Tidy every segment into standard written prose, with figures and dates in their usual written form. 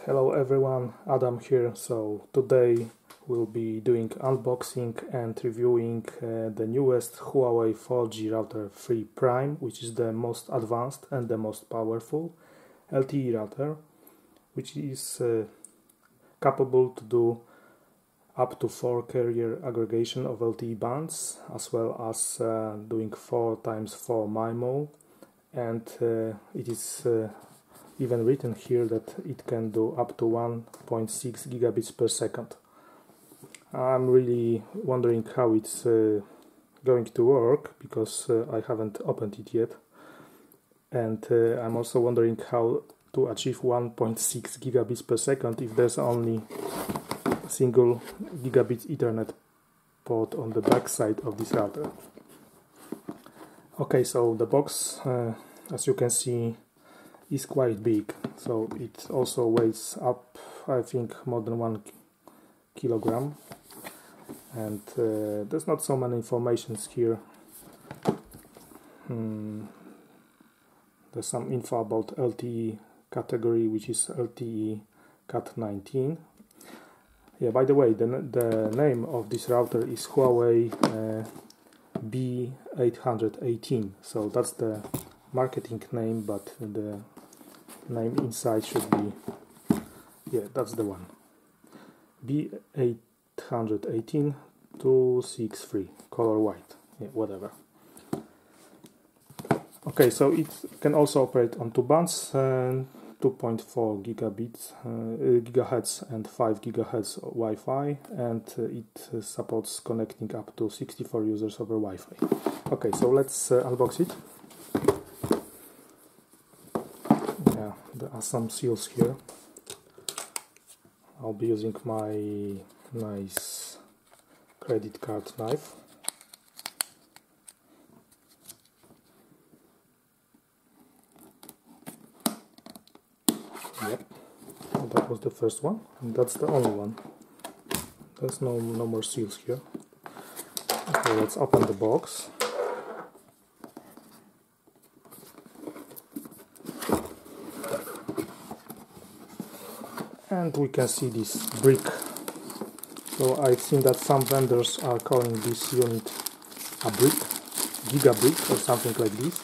Hello everyone, Adam here. So today we'll be doing unboxing and reviewing the newest Huawei 4G router 3 Prime, which is the most advanced and the most powerful LTE router, which is capable to do up to 4 carrier aggregation of LTE bands, as well as doing 4x4 MIMO, and it is even written here that it can do up to 1.6 gigabits per second. I'm really wondering how it's going to work, because I haven't opened it yet, and I'm also wondering how to achieve 1.6 gigabits per second if there's only a single gigabit Ethernet port on the back side of this router. Okay, so the box, as you can see, is quite big, so it also weighs up, I think, more than 1 kilogram, and there's not so many informations here. There's some info about LTE category, which is LTE CAT 19. Yeah, by the way, the name of this router is Huawei B818, so that's the marketing name, but the name inside should be, yeah, that's the one, B818-263, color white, yeah, whatever. Okay, so it can also operate on 2 bands, 2.4 gigahertz and 5 gigahertz Wi-Fi, and it supports connecting up to 64 users over Wi-Fi. Okay, so let's unbox it. There are some seals here. I'll be using my nice credit card knife. Yep, that was the first one, and that's the only one. There's no more seals here. Okay, let's open the box. And we can see this brick. So I've seen that some vendors are calling this unit a brick, gigabrick or something like this.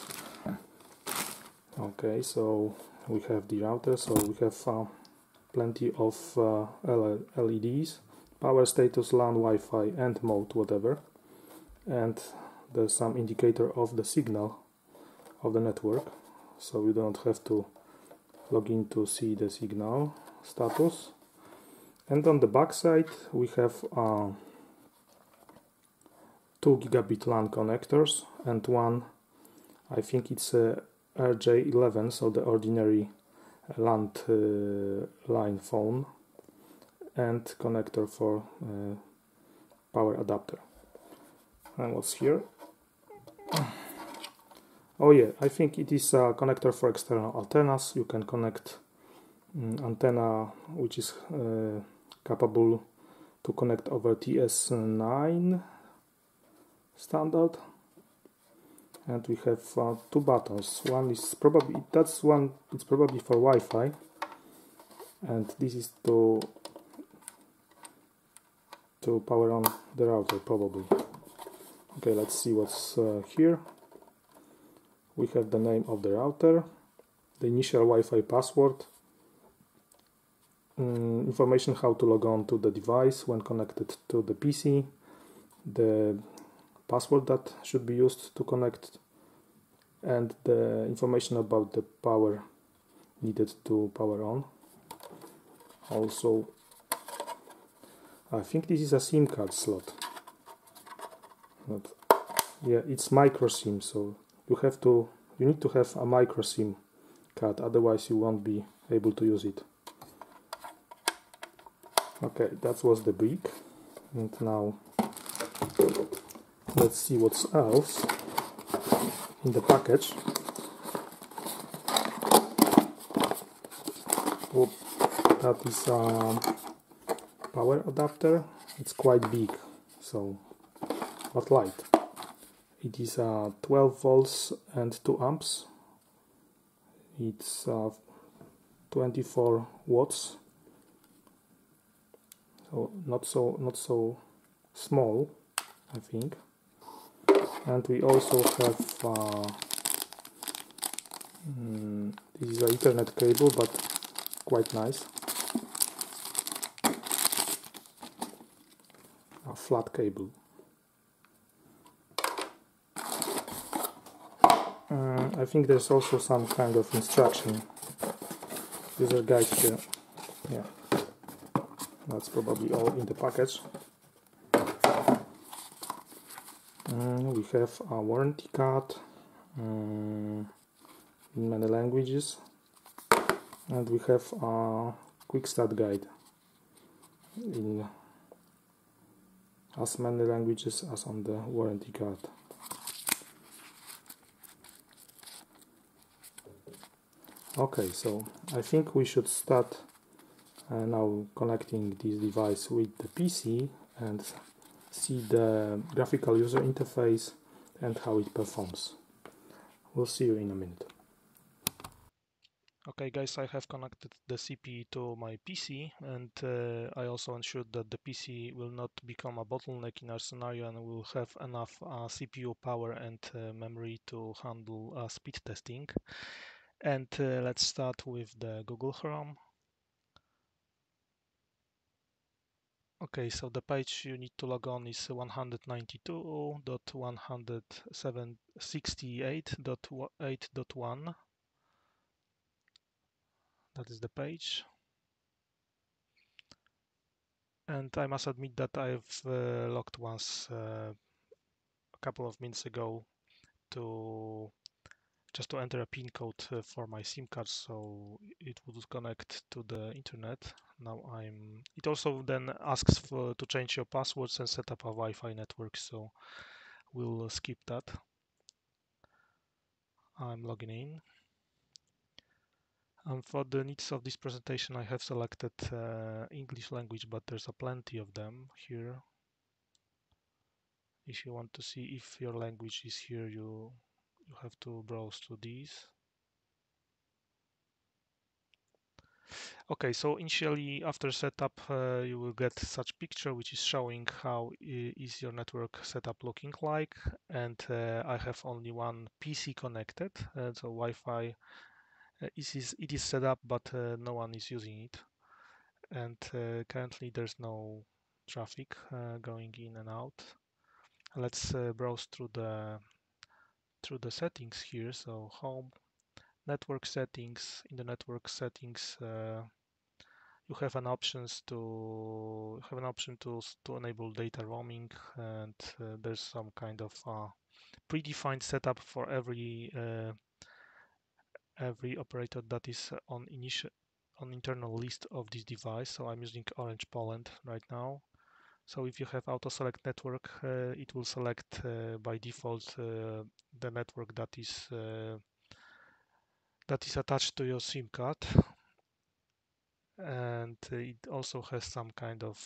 Okay, so we have the router, so we have plenty of LEDs, power status, LAN, Wi-Fi and mode, whatever. And there's some indicator of the signal of the network, so we don't have to log in to see the signal status. And on the back side we have 2 gigabit LAN connectors and one, I think it's a RJ11, so the ordinary landline phone, and connector for power adapter. And what's here? Oh yeah, I think it is a connector for external antennas. You can connect antenna which is capable to connect over TS9 standard, and we have 2 buttons. One is probably, it's probably for Wi-Fi, and this is to power on the router probably. Okay, let's see what's here. We have the name of the router, the initial Wi-Fi password, information how to log on to the device when connected to the PC, the password that should be used to connect, and the information about the power needed to power on. Also, I think this is a SIM card slot. Yeah, it's micro SIM, so you need to have a micro SIM card, otherwise you won't be able to use it. Okay, that was the brick, and now let's see what's else in the package. Oh, that is a power adapter. It's quite big, so but light. It is 12 volts and 2 amps. It's 24 watts so not so small, I think. And we also have this is an Ethernet cable, but quite nice, a flat cable. I think there's also some kind of instruction, user guide here. Yeah, that's probably all in the package. We have a warranty card in many languages, and we have a quick start guide in as many languages as on the warranty card. Okay, so I think we should start now connecting this device with the PC and see the graphical user interface and how it performs. We'll see you in a minute. Okay guys, I have connected the CPE to my PC, and I also ensured that the PC will not become a bottleneck in our scenario and will have enough CPU power and memory to handle speed testing. And let's start with the Google Chrome. Okay, so the page you need to log on is 192.168.8.1. That is the page. And I must admit that I've logged once a couple of minutes ago to just to enter a PIN code for my SIM card, so it would connect to the internet. Now it also then asks to change your passwords and set up a Wi-Fi network, so we'll skip that. I'm logging in. And for the needs of this presentation, I have selected English language, but there's a plenty of them here. If you want to see if your language is here, you have to browse to these. Okay, so initially after setup, you will get such picture which is showing how is your network setup looking like, and I have only one PC connected, so Wi-Fi it is set up, but no one is using it, and currently there's no traffic going in and out. Let's browse through the settings here. So home, network settings. In the network settings, you have an option to enable data roaming, and there's some kind of predefined setup for every operator that is on internal list of this device. So I'm using Orange Poland right now. So if you have auto select network, it will select by default the network that is attached to your SIM card, and it also has some kind of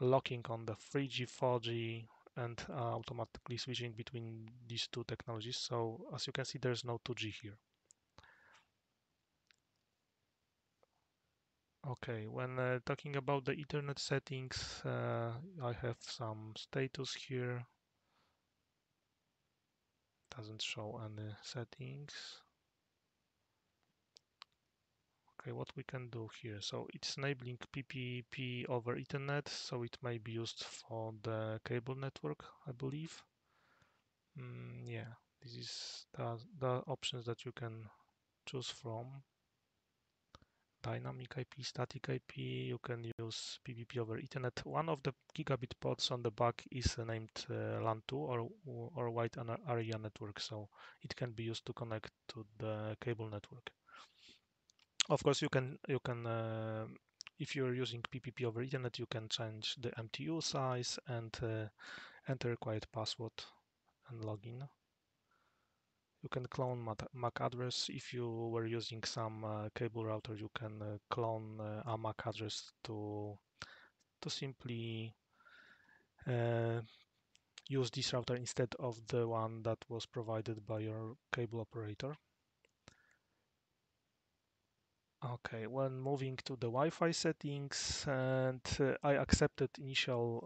locking on the 3G, 4G, and automatically switching between these two technologies. So as you can see, there's no 2G here. Okay, when talking about the Ethernet settings, I have some status here. Doesn't show any settings. Okay, what we can do here. So it's enabling PPP over Ethernet, so it may be used for the cable network, I believe. Yeah, this is the options that you can choose from. Dynamic IP, static IP, you can use PPP over Ethernet. One of the gigabit ports on the back is named LAN2 or wide area network, so it can be used to connect to the cable network. Of course, you can if you're using PPP over Ethernet, you can change the MTU size and enter required password and login. You can clone MAC address. If you were using some cable router, you can clone a MAC address to simply use this router instead of the one that was provided by your cable operator. Okay, when moving to the Wi-Fi settings, and I accepted initial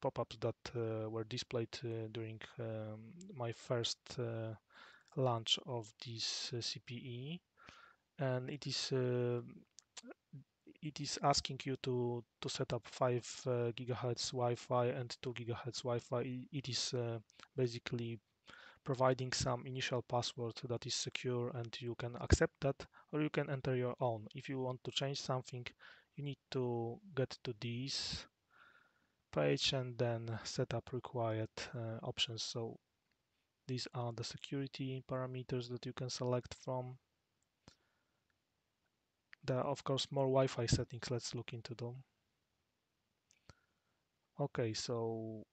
pop-ups that were displayed during my first launch of this CPE, and it is asking you to set up 5 gigahertz Wi-Fi and 2 gigahertz Wi-Fi. It is basically providing some initial password that is secure, and you can accept that, or you can enter your own. If you want to change something, you need to get to this page and then set up required options. So these are the security parameters that you can select from. There are of course more Wi-Fi settings. Let's look into them. Okay, so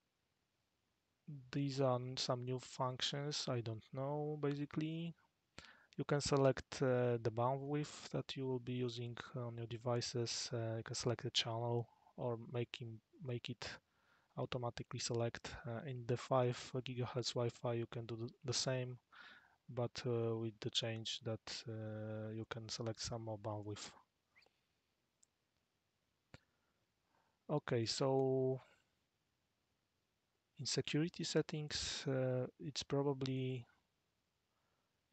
these are some new functions. I don't know, basically. You can select the bandwidth that you will be using on your devices. You can select a channel or make it automatically select. In the 5 gigahertz Wi-Fi, you can do the same, but with the change that you can select some more bandwidth. Okay, so in security settings, it's probably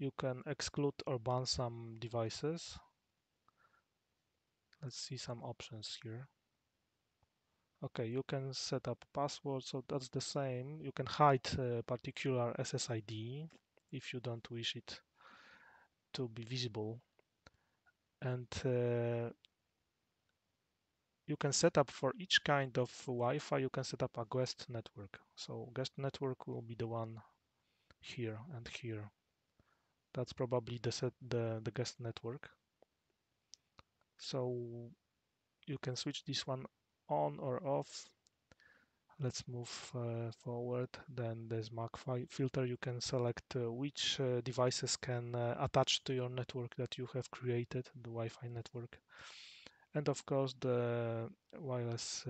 you can exclude or ban some devices. Let's see some options here. Okay, you can set up password, so that's the same. You can hide a particular SSID if you don't wish it to be visible. And you can set up for each kind of Wi-Fi, you can set up a guest network. So guest network will be the one here and here. That's probably the guest network. So you can switch this one on or off. Let's move forward. Then there's mark filter. You can select which devices can attach to your network that you have created, the Wi-Fi network. And of course, the wireless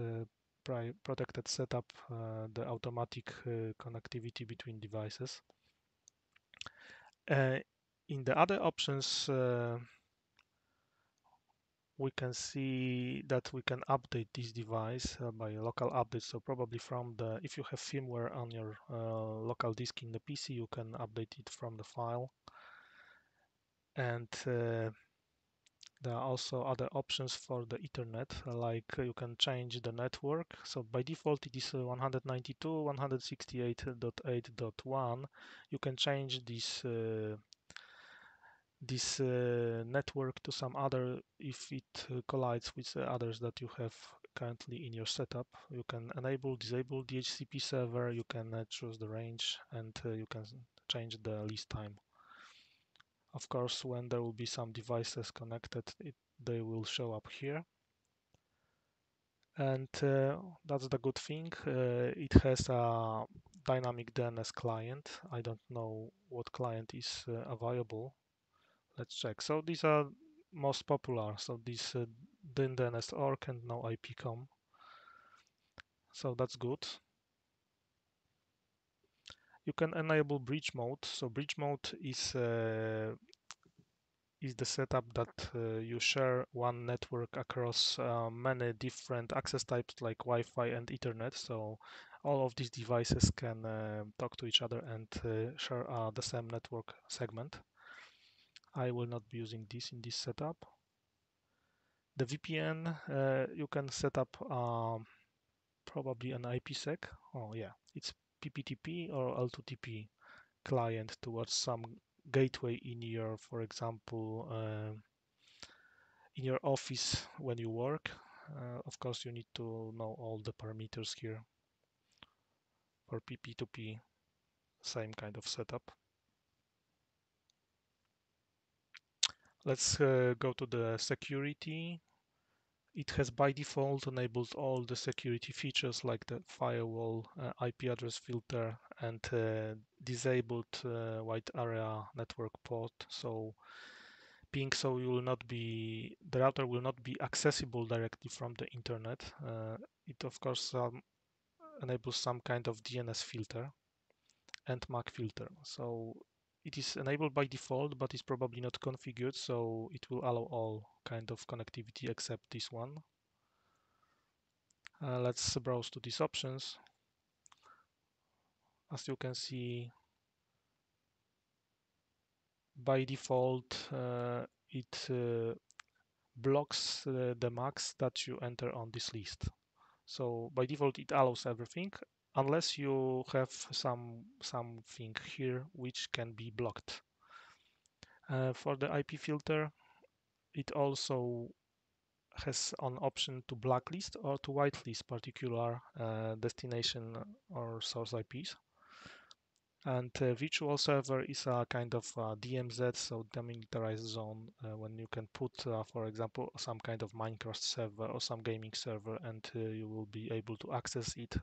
protected setup, the automatic connectivity between devices. In the other options, we can see that we can update this device by local updates. So probably from the, if you have firmware on your local disk in the PC, you can update it from the file. And there are also other options for the Ethernet, like you can change the network. So by default, it is 192.168.8.1. You can change this network to some other if it collides with the others that you have currently in your setup. You can enable, disable DHCP server, you can choose the range, and you can change the lease time. Of course, when there will be some devices connected, they will show up here. And that's the good thing. It has a dynamic DNS client. I don't know what client is available. Let's check. So these are most popular. So this DNS org and now IPCOM. So that's good. You can enable bridge mode. So bridge mode is the setup that you share one network across many different access types like Wi-Fi and Ethernet. So all of these devices can talk to each other and share the same network segment. I will not be using this in this setup. The VPN, you can set up probably an IPsec. Oh yeah, it's PPTP or L2TP client towards some gateway in your, for example, in your office when you work. Of course, you need to know all the parameters here. For PP2P, same kind of setup. Let's go to the security. It has by default enabled all the security features like the firewall, IP address filter, and disabled wide area network port. So being so, you will not be, the router will not be accessible directly from the internet. It of course enables some kind of DNS filter and MAC filter. So it is enabled by default, but it's probably not configured, so it will allow all kind of connectivity except this one. Let's browse to these options. As you can see, by default, it blocks the max that you enter on this list. So by default, it allows everything, unless you have something here which can be blocked. For the IP filter, it also has an option to blacklist or to whitelist particular destination or source IPs. And virtual server is a kind of DMZ, so demilitarized zone, when you can put, for example, some kind of Minecraft server or some gaming server, and you will be able to access it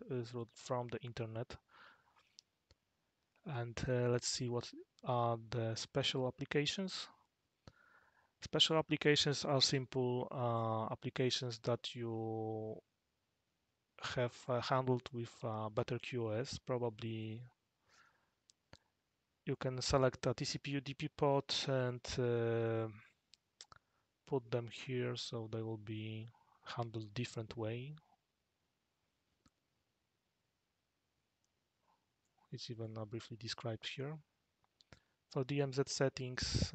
from the internet. And let's see what are the special applications. Special applications are simple applications that you have handled with better QoS. Probably you can select a TCP UDP port and put them here, so they will be handled different way. It's even briefly described here. For DMZ settings,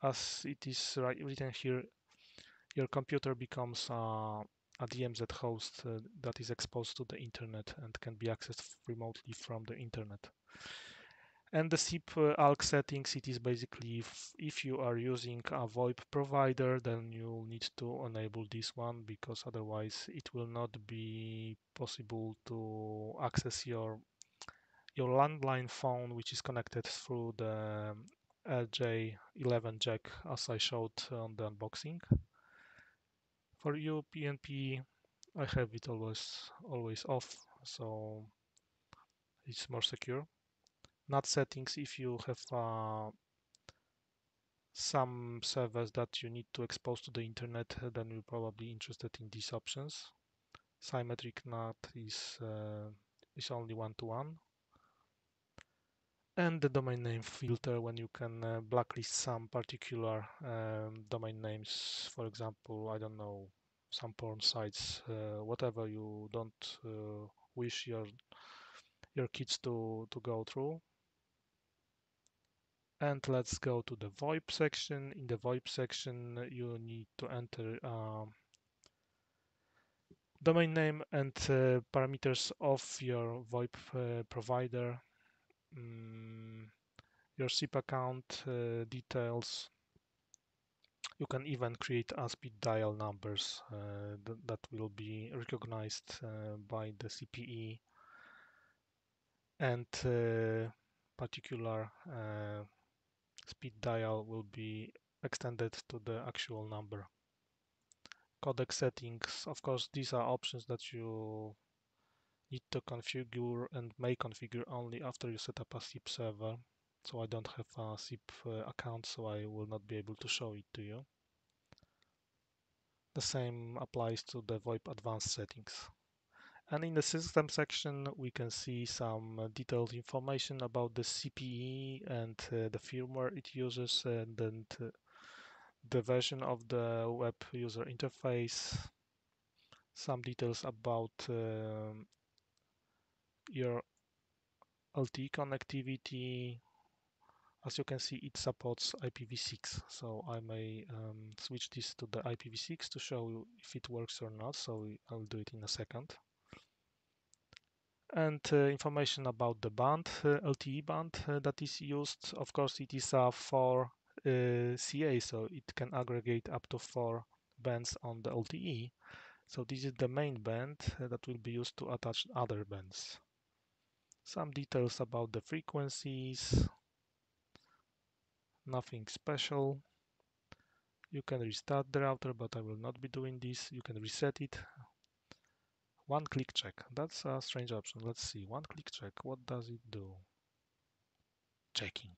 as it is written here, your computer becomes a DMZ host that is exposed to the internet and can be accessed remotely from the internet. And the SIP ALK settings, it is basically if you are using a VoIP provider, then you need to enable this one, because otherwise it will not be possible to access your landline phone, which is connected through the LJ11 jack, as I showed on the unboxing. For UPnP, I have it always off, so it's more secure. NAT settings, if you have some servers that you need to expose to the internet, then you're probably interested in these options. Symmetric NAT is only one-to-one. And the domain name filter, when you can blacklist some particular domain names, for example, I don't know, some porn sites, whatever you don't wish your kids to go through. And let's go to the VoIP section. In the VoIP section, you need to enter domain name and parameters of your VoIP provider, your SIP account details. You can even create a speed dial numbers that will be recognized by the CPE, and particular speed dial will be extended to the actual number. Codec settings, of course, these are options that you need to configure and may configure only after you set up a SIP server. So I don't have a SIP account, so I will not be able to show it to you. The same applies to the VoIP advanced settings. And in the system section, we can see some detailed information about the CPE and the firmware it uses, and then the version of the web user interface, some details about your LTE connectivity. As you can see, it supports IPv6, so I may switch this to the IPv6 to show you if it works or not, so I'll do it in a second. And information about the band, LTE band that is used. Of course, it is a 4 CA, so it can aggregate up to 4 bands on the LTE. So this is the main band that will be used to attach other bands. Some details about the frequencies, nothing special. You can restart the router, but I will not be doing this. You can reset it. One-click check. That's a strange option. Let's see. One-click check. What does it do? Checking.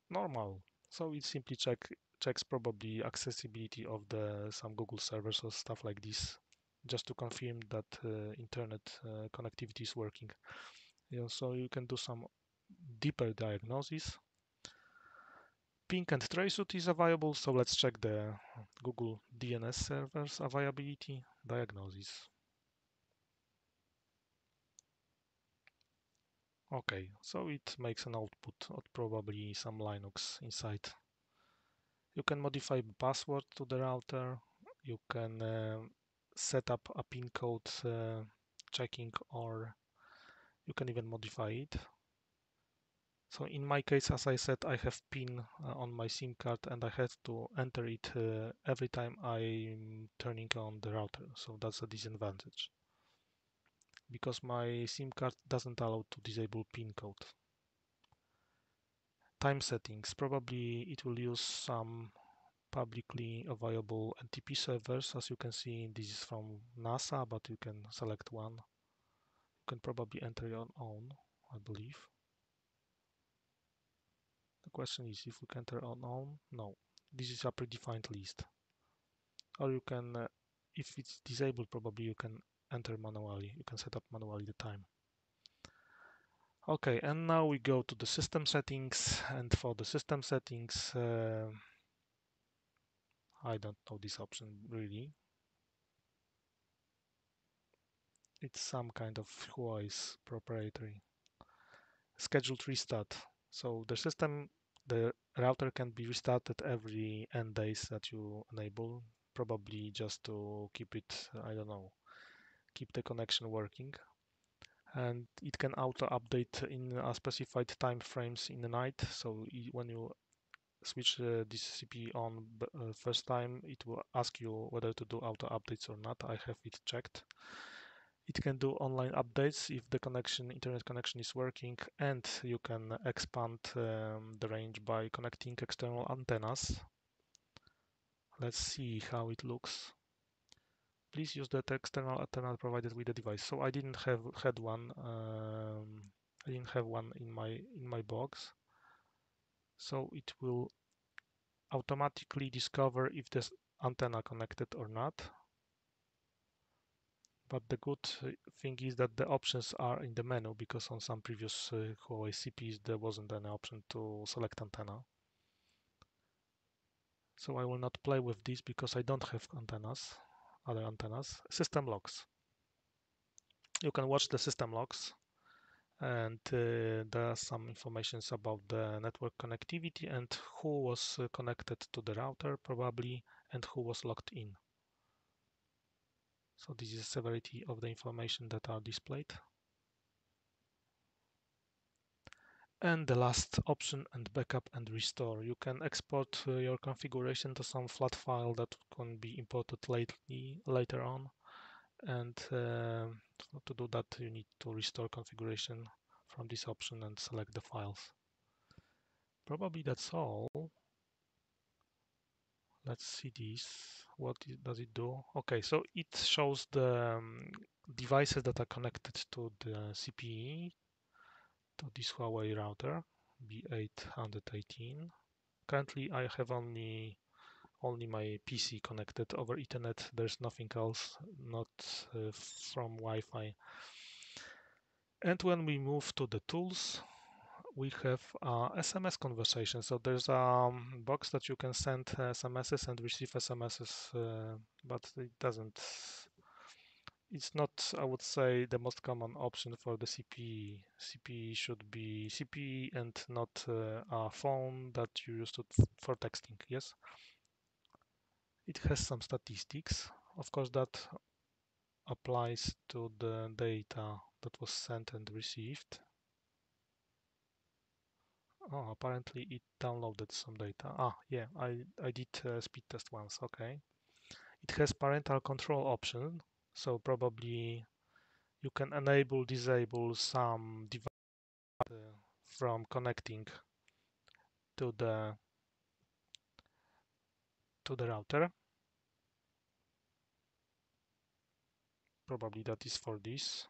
Normal. So it simply checks probably accessibility of the some Google servers or stuff like this, just to confirm that internet connectivity is working. So you can do some deeper diagnosis. Ping and traceroute is available, so let's check the Google DNS servers availability diagnosis. Okay, so it makes an output of probably some Linux inside. You can modify the password to the router. You can set up a pin code checking, or you can even modify it. So in my case, as I said, I have PIN on my SIM card and I have to enter it every time I'm turning on the router. So that's a disadvantage because my SIM card doesn't allow to disable PIN code. Time settings, probably it will use some publicly available NTP servers. As you can see, this is from NASA, but you can select one. You can probably enter your own, I believe. The question is if we can enter our own. No, this is a predefined list. Or you can, if it's disabled, probably you can enter manually. You can set up manually the time. Okay, and now we go to the system settings. And for the system settings, I don't know this option really. It's some kind of Huawei's proprietary. Scheduled restart. So the router can be restarted every n days that you enable, probably just to keep it, I don't know, keep the connection working. And it can auto update in a specified time frames in the night. So when you switch this CPE on first time, it will ask you whether to do auto updates or not. I have it checked. It can do online updates if the internet connection is working, and you can expand the range by connecting external antennas. Let's see how it looks. Please use that external antenna provided with the device. So I didn't have one. I didn't have one in my box. So it will automatically discover if there's antenna connected or not. But the good thing is that the options are in the menu, because on some previous Huawei CPEs there wasn't any option to select antenna. So I will not play with this because I don't have other antennas. System logs. You can watch the system logs, and there are some information about the network connectivity and who was connected to the router probably, and who was logged in. So this is the severity of the information that are displayed. And the last option, and backup and restore. You can export your configuration to some flat file that can be imported later on. And to do that, you need to restore configuration from this option and select the files. Probably that's all. Let's see this. What does it do? Okay, so it shows the devices that are connected to the CPE, to this Huawei router, B818. Currently, I have only my PC connected over Ethernet. There's nothing else, not from Wi-Fi. And when we move to the tools, we have SMS conversation. So there's a box that you can send SMSs and receive SMSs, but it's not, I would say, the most common option for the CPE. CPE should be CPE and not a phone that you use for texting, yes? It has some statistics. Of course, that applies to the data that was sent and received. Oh, apparently it downloaded some data. Yeah, I did speed test once. Okay. It has parental control option, so probably you can enable, disable some device from connecting to the router. Probably that is for this.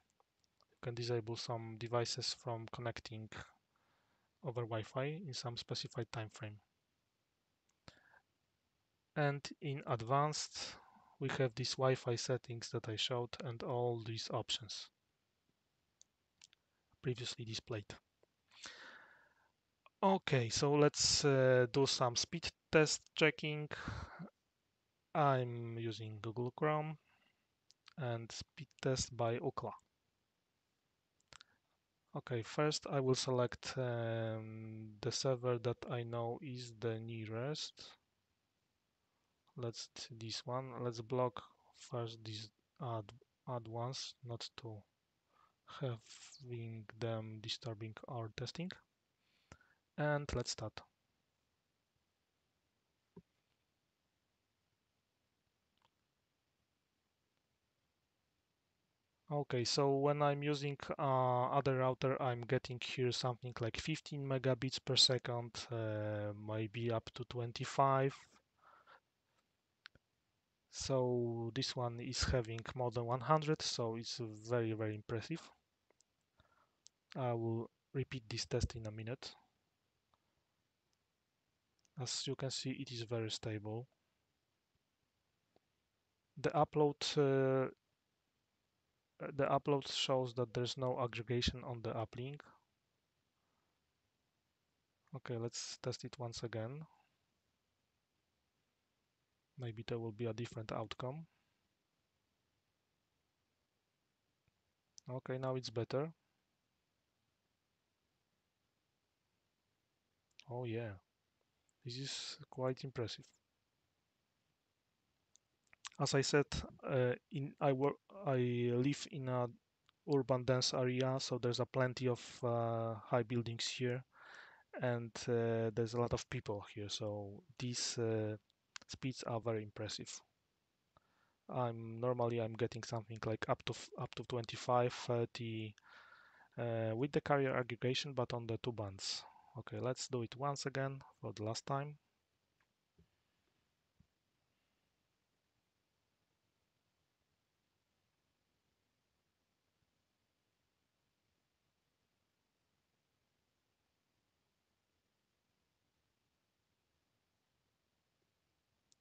You can disable some devices from connecting over Wi-Fi in some specified time frame. And in advanced, we have these Wi-Fi settings that I showed and all these options previously displayed. Okay, so let's do some speed test checking. I'm using Google Chrome and speed test by Ookla. Okay, first I will select the server that I know is the nearest. Let's this one. Let's block first these add ones, not to having them disturbing our testing. And let's start. Okay, so when I'm using other router, I'm getting here something like 15 megabits per second, maybe up to 25. So this one is having more than 100, so it's very, very impressive. I will repeat this test in a minute. As you can see, it is very stable. The upload shows that there's no aggregation on the uplink. Okay, let's test it once again. Maybe there will be a different outcome. Okay, now it's better. Oh yeah, this is quite impressive. As I said, I live in a urban dense area, so there's a plenty of high buildings here, and there's a lot of people here, so these speeds are very impressive. I'm getting something like up to 25, 30 with the carrier aggregation, but on the two bands. Okay, let's do it once again for the last time.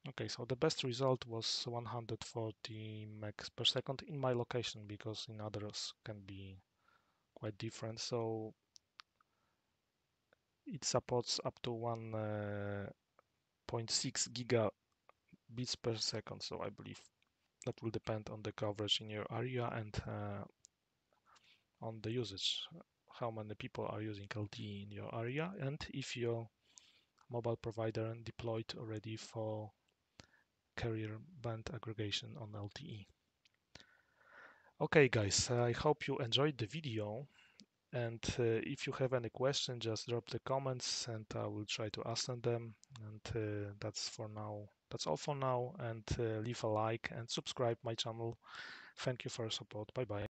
Okay, so the best result was 140 megs per second in my location, because in others can be quite different. So it supports up to 1.6 gigabits per second. So I believe that will depend on the coverage in your area and on the usage, how many people are using LTE in your area, and if your mobile provider deployed already for carrier band aggregation on LTE. Okay guys, I hope you enjoyed the video, and if you have any question, just drop the comments and I will try to answer them. And that's all for now, and leave a like and subscribe my channel. Thank you for your support. Bye bye.